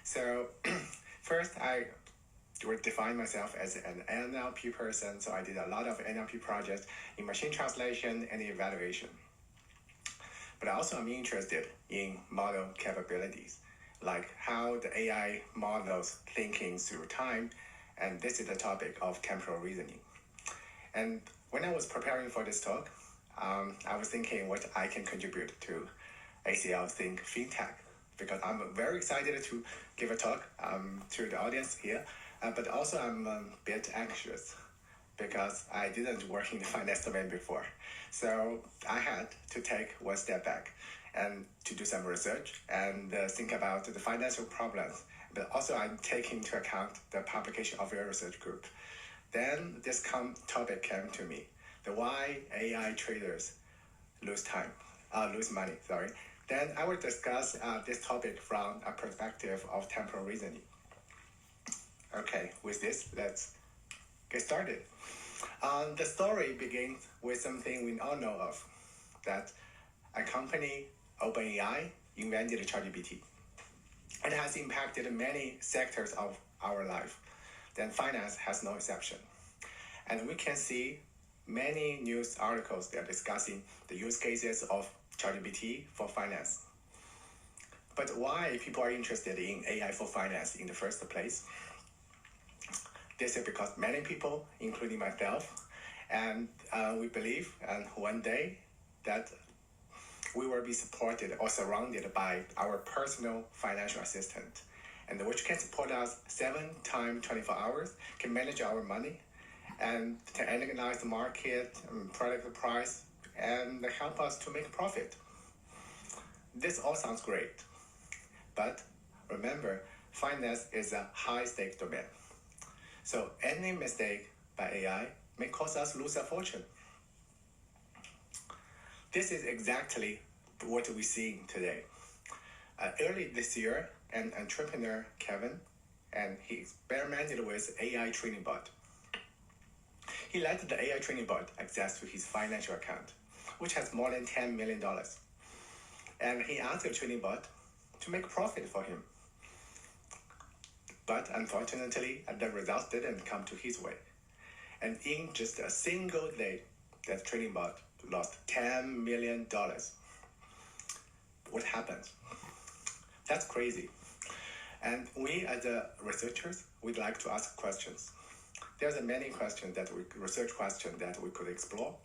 So first, I would define myself as an NLP person. So I did a lot of NLP projects in machine translation and evaluation. But also I'm interested in model capabilities, like how the AI models thinking through time. And this is the topic of temporal reasoning. And when I was preparing for this talk, I was thinking what I can contribute to ACL SIG-FinTech, because I'm very excited to give a talk to the audience here, but also I'm a bit anxious because I didn't work in the finance domain before. So I had to take one step back and to do some research and think about the financial problems, but also I'm taking into account the publication of your research group. Then this topic came to me, the why AI traders lose money. Then I will discuss this topic from a perspective of temporal reasoning. Okay, with this, let's get started. The story begins with something we all know of, that a company, OpenAI, invented ChatGPT. It has impacted many sectors of our life. Then finance has no exception. And we can see many news articles that are discussing the use cases of ChatGPT for finance. But why people are interested in AI for finance in the first place? This is because many people, including myself, and we believe one day that we will be supported or surrounded by our personal financial assistant, and which can support us 7 times 24 hours, can manage our money, and can analyze the market, predict the price, and help us to make profit. This all sounds great, but remember, finance is a high-stake domain. So any mistake by AI may cause us lose a fortune. This is exactly what we're seeing today. Early this year, an entrepreneur, Kevin, and he experimented with AI training bot. He let the AI training bot access to his financial account, which has more than $10 million. And he asked the training bot to make profit for him. But unfortunately, the results didn't come to his way. And in just a single day, that training bot lost $10 million. What happened? That's crazy. And we as researchers, we'd like to ask questions. There's many research questions that we could explore.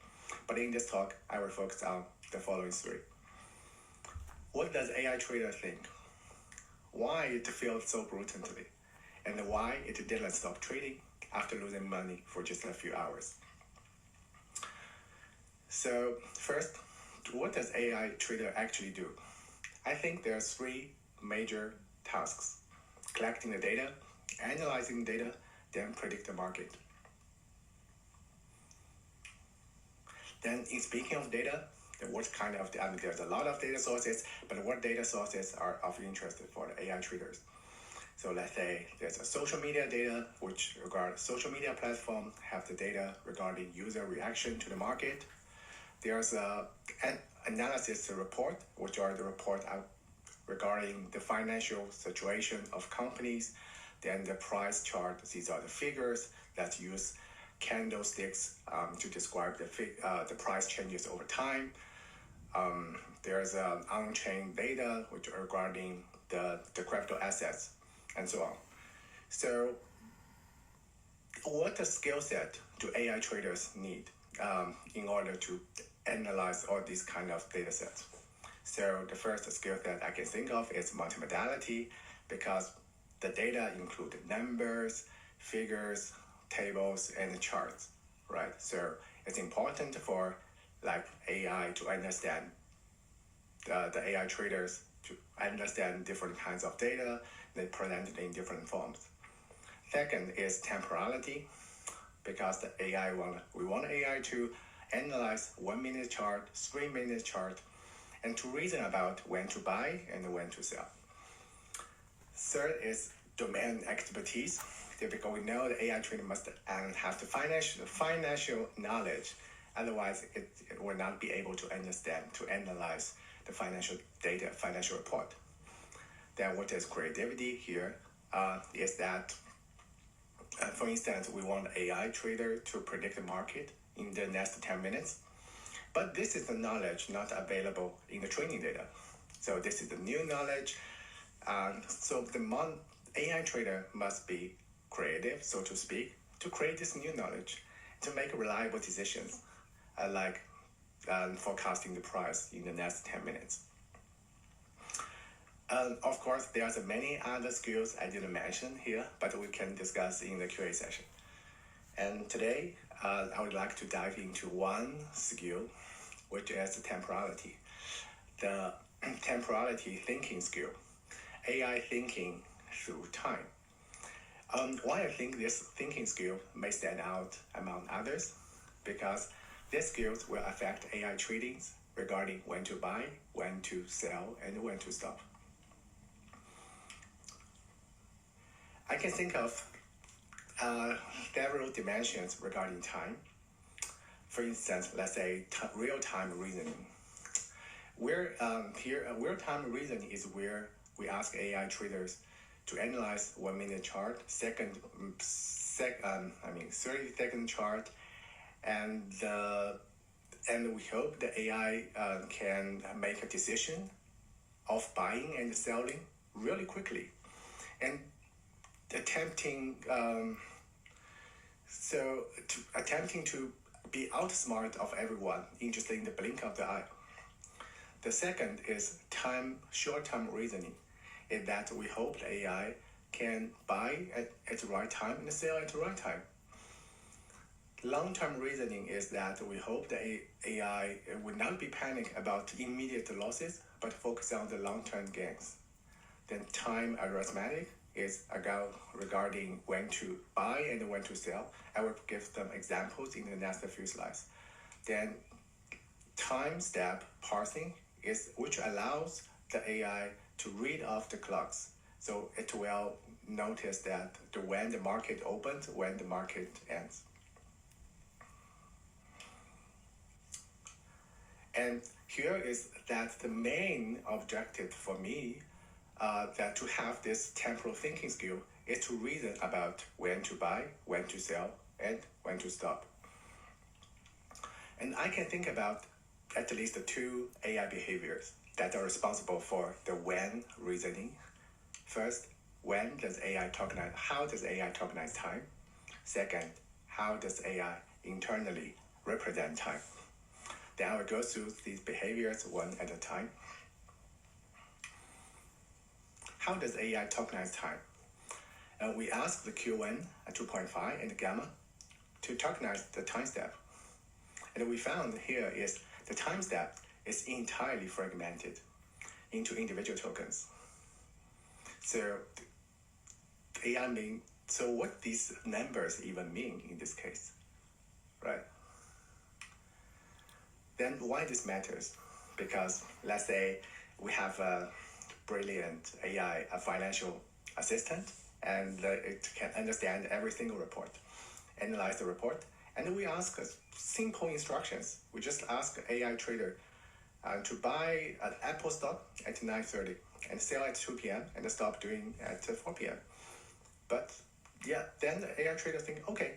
But in this talk, I will focus on the following 3. What does AI trader think? Why it failed so brutally? And why it didn't stop trading after losing money for just a few hours. So first, what does AI trader actually do? I think there are 3 major tasks: collecting the data, analyzing data, then predict the market. Then in speaking of data, there's a lot of data sources, but what data sources are of interest for the AI traders? So let's say there's a social media data, which regards social media platform have the data regarding user reaction to the market. There's an analysis report, which are the report regarding the financial situation of companies. Then the price chart, these are the figures that use candlesticks to describe the price changes over time. There's on-chain data, which are regarding the crypto assets, and so on. So what skill set do AI traders need in order to analyze all these kind of data sets? So the first skill set I can think of is multimodality, because the data include numbers, figures, tables, and charts, right? So it's important for AI to understand the AI traders to understand different kinds of data that presented in different forms. Second is temporality, because we want AI to analyze 1 minute chart, 3 minute chart, and to reason about when to buy and when to sell. Third is domain expertise, because we know the AI trader must have the financial knowledge, otherwise it will not be able to understand, to analyze the financial data, financial report. Then what is creativity here is that, for instance, we want AI trader to predict the market in the next 10 minutes. But this is the knowledge not available in the training data. So this is the new knowledge. So the AI trader must be creative, so to speak, to create this new knowledge, to make reliable decisions, like forecasting the price in the next 10 minutes. Of course, there's many other skills I didn't mention here, but we can discuss in the QA session. And today, I would like to dive into one skill, which is temporality. The temporality thinking skill, AI thinking through time. Why I think this thinking skill may stand out among others, because these skills will affect AI tradings regarding when to buy, when to sell, and when to stop. I can think of several dimensions regarding time. For instance, let's say real-time reasoning. Real-time reasoning is where we ask AI traders to analyze 1 minute chart, 30-second chart, and we hope the AI can make a decision of buying and selling really quickly, and attempting to be outsmart of everyone in just in the blink of the eye. The second is short-term reasoning, in that we hope the AI can buy at the right time and sell at the right time. Long-term reasoning is that we hope the AI will not be panicked about immediate losses, but focus on the long-term gains. Then time arithmetic is regarding when to buy and when to sell. I will give some examples in the next few slides. Then time step parsing is which allows the AI to read off the clocks. So it will notice that when the market opens, when the market ends. And here is that the main objective for me, that to have this temporal thinking skill, is to reason about when to buy, when to sell, and when to stop. And I can think about at least 2 AI behaviors that are responsible for the when reasoning. First, how does AI tokenize time? Second, how does AI internally represent time? Then I will go through these behaviors one at a time. How does AI tokenize time? We ask the Q1, 2.5, and gamma to tokenize the time step. And we found here is the time step is entirely fragmented into individual tokens. So what these numbers even mean in this case, right? Then why this matters? Because let's say we have a brilliant AI, a financial assistant, and it can understand every single report, analyze the report, and we ask simple instructions. We just ask AI trader to buy an Apple stock at 9:30 and sell at 2 p.m. and stop doing at 4 p.m. But then the AI trader think, okay,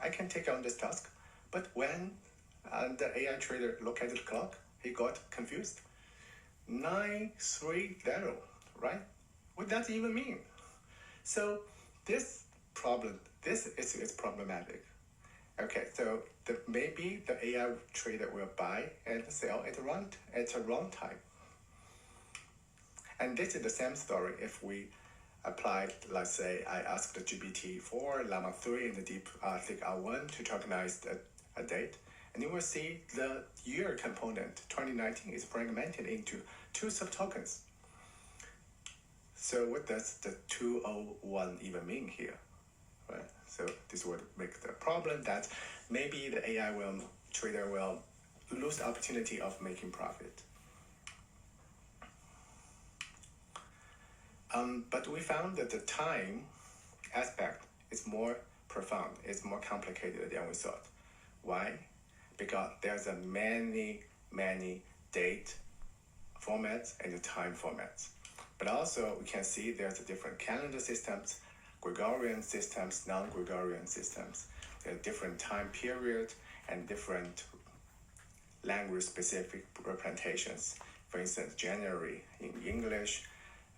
I can take on this task. But when the AI trader look at the clock, he got confused. 9:30, right? What does it even mean? So this is problematic. Okay, so maybe the AI trader will buy and sell at the wrong time. And this is the same story if we apply, let's say, I asked the GPT-4, Llama 3, and the DeepSeek R1 to tokenize a date. And you will see the year component, 2019, is fragmented into 2 subtokens. So what does the 201 even mean here? Right? So this would make the problem that maybe the AI trader will lose the opportunity of making profit. But we found that the time aspect is more profound, it's more complicated than we thought. Why? Because there's many date formats and time formats. But also we can see there's different calendar systems, Gregorian systems, non-Gregorian systems. There are different time periods and different language-specific representations. For instance, January in English,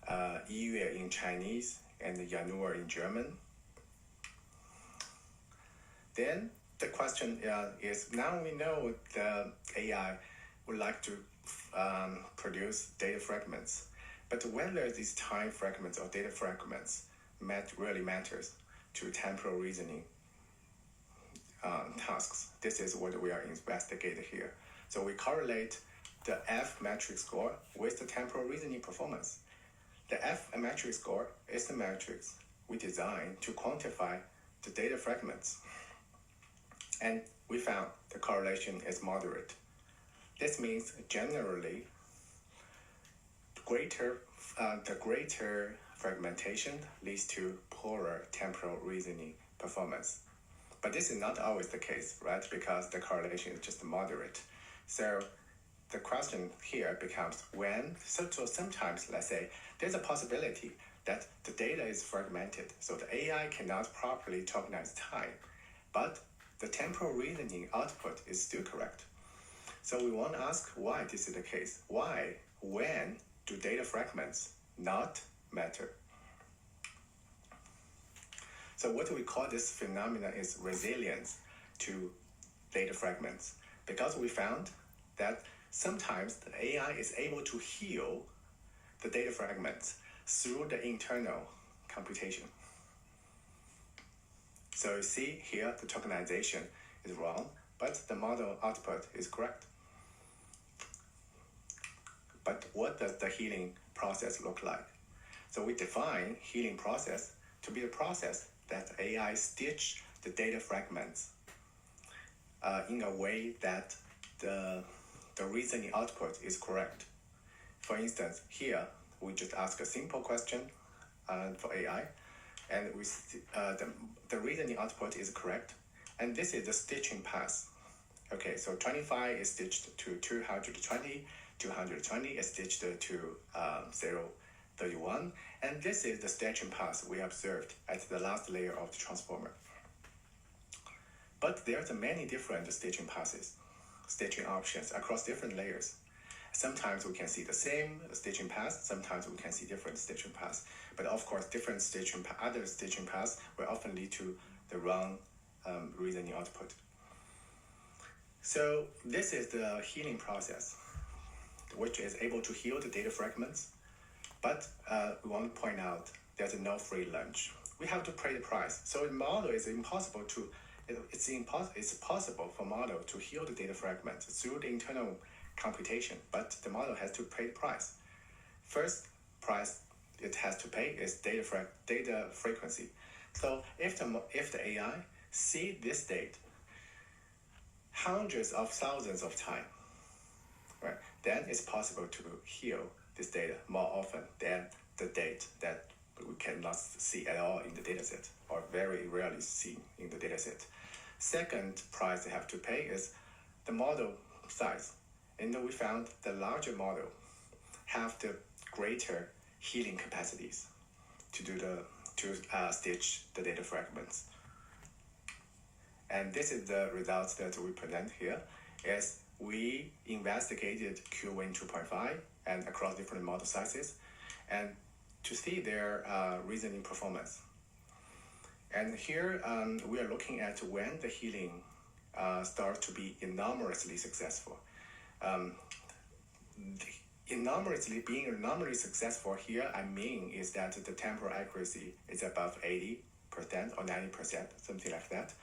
1月 in Chinese, and Januar in German. Then the question is, now we know the AI would like to produce data fragments, but whether these time fragments or data fragments really matters to temporal reasoning tasks. This is what we are investigating here. So we correlate the F metric score with the temporal reasoning performance. The F metric score is the matrix we designed to quantify the data fragments. And we found the correlation is moderate. This means generally the greater fragmentation leads to poorer temporal reasoning performance. But this is not always the case, right? Because the correlation is just moderate. So the question here becomes when, so sometimes, let's say, there's a possibility that the data is fragmented, so the AI cannot properly tokenize time, but the temporal reasoning output is still correct. So we want to ask why this is the case. Why, when do data fragments not matter? So what we call this phenomenon is resilience to data fragments, because we found that sometimes the AI is able to heal the data fragments through the internal computation. So you see here the tokenization is wrong, but the model output is correct. But what does the healing process look like? So we define healing process to be the process that AI stitch the data fragments in a way that the reasoning output is correct. For instance, here we just ask a simple question for AI, and the reasoning output is correct, and this is the stitching path. Okay, so 25 is stitched to 220, 220 is stitched to 031, and this is the stitching path we observed at the last layer of the transformer. But there's many different stitching paths, stitching options across different layers. Sometimes we can see the same stitching path, sometimes we can see different stitching paths. But of course, different other stitching paths will often lead to the wrong reasoning output. So this is the healing process, which is able to heal the data fragments. But we want to point out there's no free lunch. We have to pay the price. So the model is impossible to, it's possible for model to heal the data fragments through the internal computation, but the model has to pay the price. First price it has to pay is data frequency. So if the AI see this data hundreds of thousands of times, right, then it's possible to heal this data more often than the data that we cannot see at all in the dataset or very rarely seen in the dataset. Second price they have to pay is the model size. And we found the larger model have the greater healing capacities to stitch the data fragments. And this is the results that we present here. Is we investigated Q1 2.5 and across different model sizes, and to see their reasoning performance. And here we are looking at when the healing starts to be enormously successful. Being enormously successful here, I mean, is that the temporal accuracy is above 80% or 90%, something like that.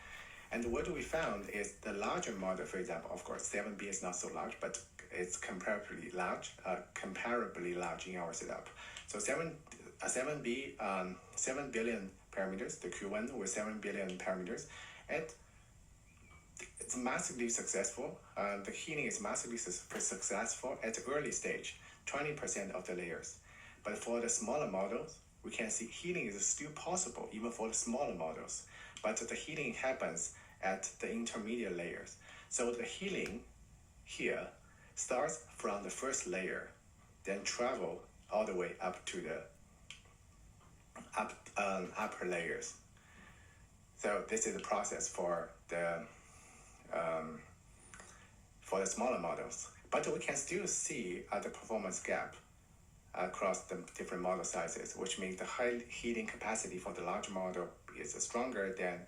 And what we found is the larger model, for example, of course, 7B is not so large, but it's comparably large in our setup. So 7B, 7 billion parameters, the Q1 with 7 billion parameters, and it's massively successful. The healing is massively successful at the early stage, 20% of the layers. But for the smaller models, we can see healing is still possible, even for the smaller models. But the healing happens at the intermediate layers. So the healing here starts from the first layer, then travel all the way up to the upper layers. So this is the process for the smaller models. But we can still see the performance gap across the different model sizes, which means the high heating capacity for the large model is stronger than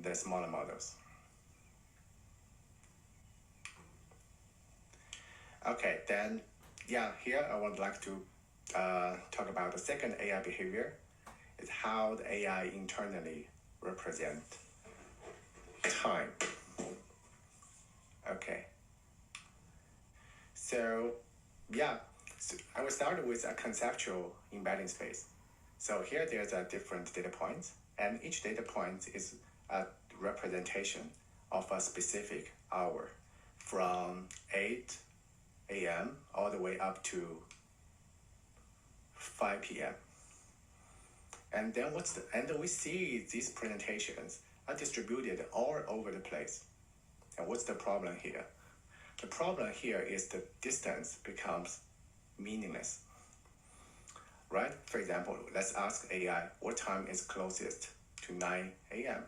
the smaller models. Okay, then, here I would like to talk about the second AI behavior. Is how the AI internally represent time. Okay. So I will start with a conceptual embedding space. So here there's a different data points, and each data point is a representation of a specific hour from 8 a.m. all the way up to 5 p.m. And then we see these presentations are distributed all over the place. And what's the problem here? The problem here is the distance becomes meaningless, right? For example, let's ask AI what time is closest to 9 a.m.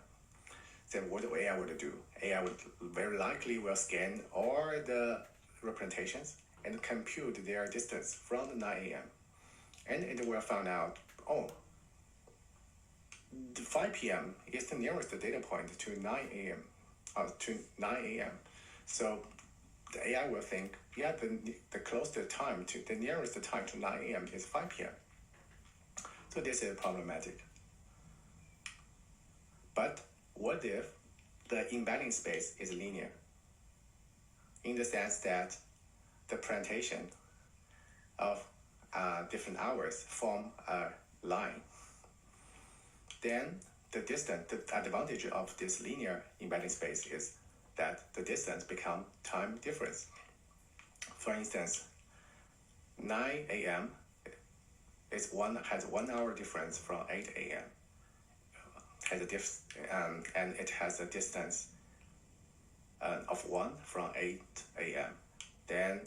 Then what AI would do? AI would very likely will scan all the representations and compute their distance from the 9 a.m. And it will find out, the 5 p.m. is the nearest data point to 9 a.m. So the AI will think, the closest time to the nearest time to 9 a.m. is 5 p.m. So this is problematic. But what if the embedding space is linear? In the sense that the presentation of different hours form a line. Then the advantage of this linear embedding space is that the distance becomes time difference. For instance, 9 a.m. has 1 hour difference from 8 a.m. And it has a distance of 1 from 8 a.m. Then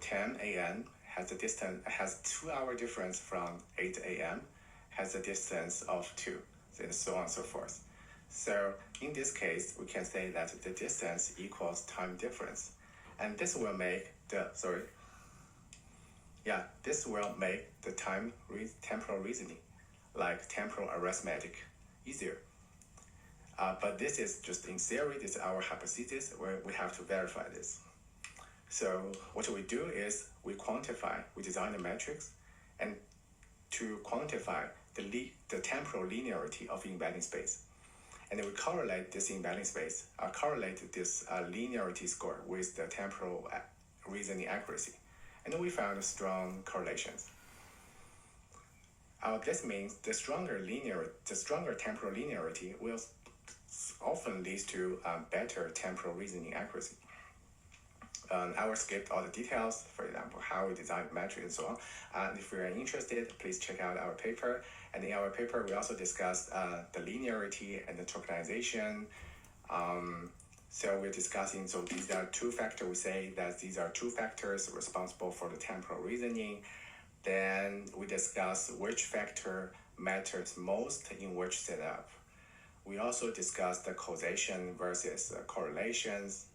10 a.m. has 2 hour difference from 8 a.m. has a distance of 2, and so on and so forth. So in this case, we can say that the distance equals time difference. And this will make the temporal reasoning, like temporal arithmetic, easier. But this is just in theory, this is our hypothesis, where we have to verify this. So what we do is we design a matrix, and to quantify the temporal linearity of embedding space. And then we correlate this embedding space, correlate this linearity score with the temporal reasoning accuracy. And then we found strong correlations. This means the stronger temporal linearity will often lead to better temporal reasoning accuracy. I will skip all the details, for example, how we design metrics and so on. If you are interested, please check out our paper. And in our paper, we also discussed the linearity and the tokenization. So we're discussing, these are two factors. We say that these are two factors responsible for the temporal reasoning. Then we discuss which factor matters most in which setup. We also discuss the causation versus correlations.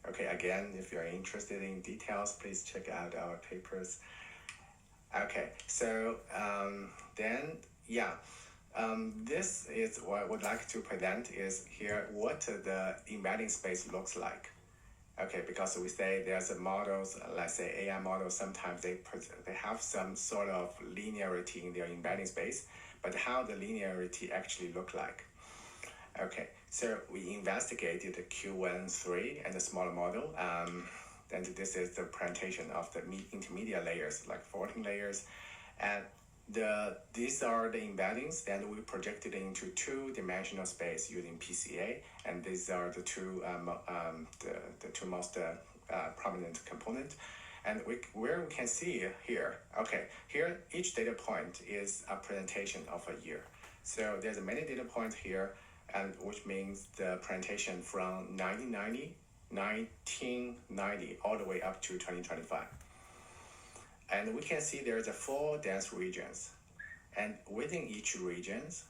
Okay, again, if you're interested in details, please check out our papers. Okay, so this is what I would like to present is here what the embedding space looks like. Okay, because we say there's a models, let's say AI models, sometimes they have some sort of linearity in their embedding space, but how the linearity actually look like. Okay, so we investigated the Q13 and the smaller model. And this is the presentation of the intermediate layers, like 14 layers. And these are the embeddings that we projected into two-dimensional space using PCA. And these are the two most prominent components. And where we can see here, here each data point is a presentation of a year. So there's many data points here, and which means the presentation from 1990 all the way up to 2025. And we can see there's a 4 dense regions. And within each regions,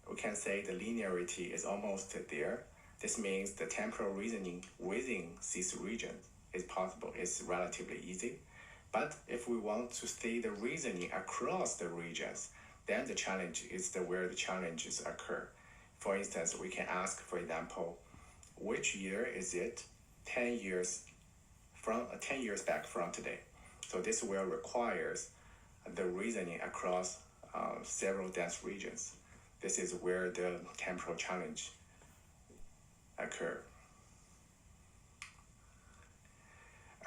we can say the linearity is almost there. This means the temporal reasoning within these regions is possible. It's relatively easy. But if we want to see the reasoning across the regions, then the challenge is where the challenges occur. For instance, we can ask, for example, which year is it 10 years back from today? So this will requires the reasoning across several dense regions. This is where the temporal challenge occur.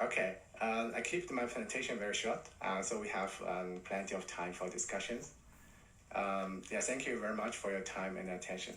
Okay, I keep my presentation very short, so we have plenty of time for discussions. Thank you very much for your time and attention.